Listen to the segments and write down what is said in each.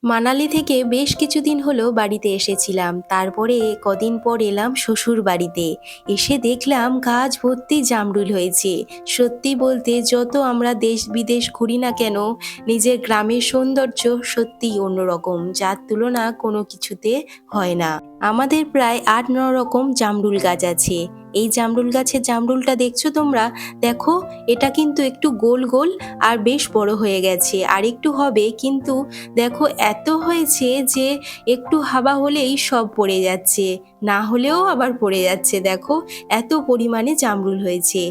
মানালি থেকে বেশ কিছুদিন হলো বাড়িতে এসেছিলাম। তারপরে কদিন পর এলাম শ্বশুর বাড়িতে। এসে দেখলাম গাছ ভর্তি জামরুল হয়েছে। সত্যি বলতে যত আমরা দেশ বিদেশ ঘুরি না কেন, নিজের গ্রামের সৌন্দর্য সত্যিই অন্যরকম, যার তুলনা কোনো কিছুতে হয় না। আমাদের প্রায় ৮-৯ রকম জামরুল গাছ আছে। এই জামরুল গাছের জামরুলটা দেখছো তোমরা? দেখো, এটা কিন্তু একটু গোল গোল আর বেশ বড় হয়ে গেছে, আর একটু হবে, কিন্তু দেখো এত হয়েছে যে একটু হাওয়া হলেই সব পড়ে যাচ্ছে, না হলেও আবার পড়ে যাচ্ছে। দেখো, এত পরিমাণে জামরুল হয়েছে।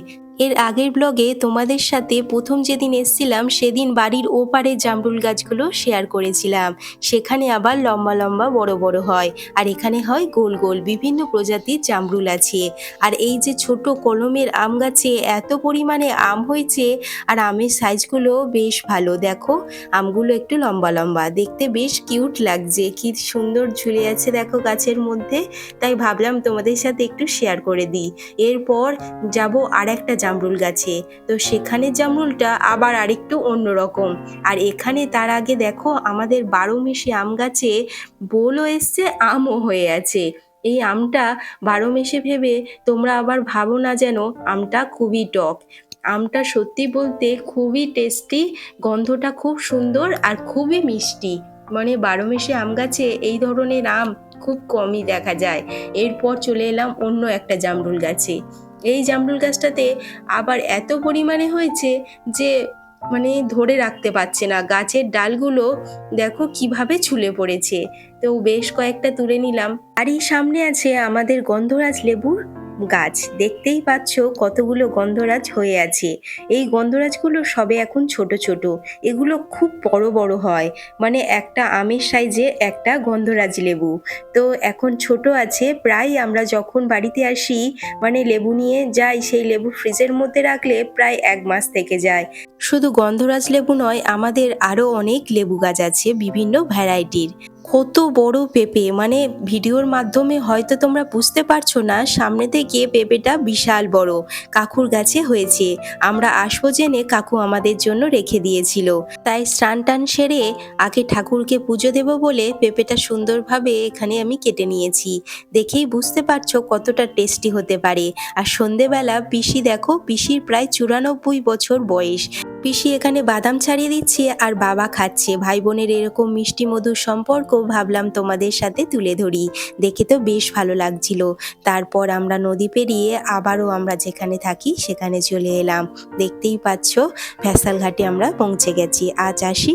এর আগের ব্লগে তোমাদের সাথে প্রথম যেদিন এসছিলাম সেদিন বাড়ির ওপারে জামরুল গাছগুলো শেয়ার করেছিলাম। সেখানে আবার লম্বা লম্বা বড় বড় হয়, আর এখানে হয় গোল গোল। বিভিন্ন প্রজাতির জামরুল আছে। আর এই যে ছোট কলমের আম গাছে এত পরিমাণে আম হয়েছে, আর আমের সাইজগুলো বেশ ভালো। দেখো, আমগুলো একটু লম্বা লম্বা, দেখতে বেশ কিউট লাগছে। কি সুন্দর ঝুলে আছে দেখো গাছের মধ্যে। তাই ভাবলাম তোমাদের সাথে একটু শেয়ার করে দিই। এরপর যাব আর একটা জামরুল গাছে। তো সেখানে জামরুলটা আবার আরেকটু অন্যরকম। আর এখানে তার আগে দেখো, আমাদের 12 মাসে আম গাছে বোলও এসছে, আমও হয়ে আছে। এই আমটা 12 মাসে ভেবে তোমরা আবার ভাবো না যেন আমটা খুবই টক। আমটা সত্যি বলতে খুবই টেস্টি, গন্ধটা খুব সুন্দর আর খুবই মিষ্টি। মানে 12 মাসে আম গাছে এই ধরনের আম খুব কমই দেখা যায়। এরপর চলে এলাম অন্য একটা জামরুল গাছে। এই জামরুল গাছটাতে আবার এত পরিমাণে হয়েছে যে মানে ধরে রাখতে পারছে না। গাছের ডালগুলো দেখো কিভাবে ঝুলে পড়েছে। তো বেশ কয়েকটা তুলে নিলাম। আর এই সামনে আছে আমাদের গন্ধরাজ লেবুর গাছ। দেখতেই পাচ্ছ কতগুলো গন্ধরাজ হয়ে আছে। এই গন্ধরাজগুলো সবে এখন ছোট ছোট, এগুলো খুব বড় বড় হয়। মানে একটা আমের সাইজে একটা গন্ধরাজ লেবু। তো এখন ছোট আছে, প্রায় আমরা যখন বাড়িতে আসি মানে লেবু নিয়ে যাই, সেই লেবু ফ্রিজের মধ্যে রাখলে প্রায় 1 মাস থেকে যায়। শুধু গন্ধরাজ লেবু নয়, আমাদের আরও অনেক লেবু গাছ আছে বিভিন্ন ভ্যারাইটির। কত বড় পেঁপে, মানে ভিডিওর মাধ্যমে হয়তো তোমরা বুঝতে পারছো না, সামনে থেকে পেঁপেটা বিশাল বড়। কাকুর গাছে হয়েছে। আমরা আসবো জেনে কাকু আমাদের জন্য রেখে দিয়েছিল। তাই স্নান টান সেরে আগে ঠাকুরকে পুজো দেব বলে পেঁপেটা সুন্দরভাবে এখানে আমি কেটে নিয়েছি। দেখেই বুঝতে পারছো কতটা টেস্টি হতে পারে। আর সন্ধেবেলা পিসি, দেখো পিসির প্রায় 94 বছর বয়স। পিসি এখানে বাদাম ছাড়িয়ে দিচ্ছে আর বাবা খাচ্ছে। ভাই বোনের এরকম মিষ্টি মধুর সম্পর্ক ভাবলাম তোমাদের সাথে তুলে ধরি। দেখে তো বেশ ভালো লাগছিল। তারপর আমরা নদী পেরিয়ে আবারও আমরা যেখানে থাকি সেখানে চলে এলাম। দেখতেই পাচ্ছ ভ্যাসাল ঘাটে আমরা পৌঁছে গেছি। আজ আসি।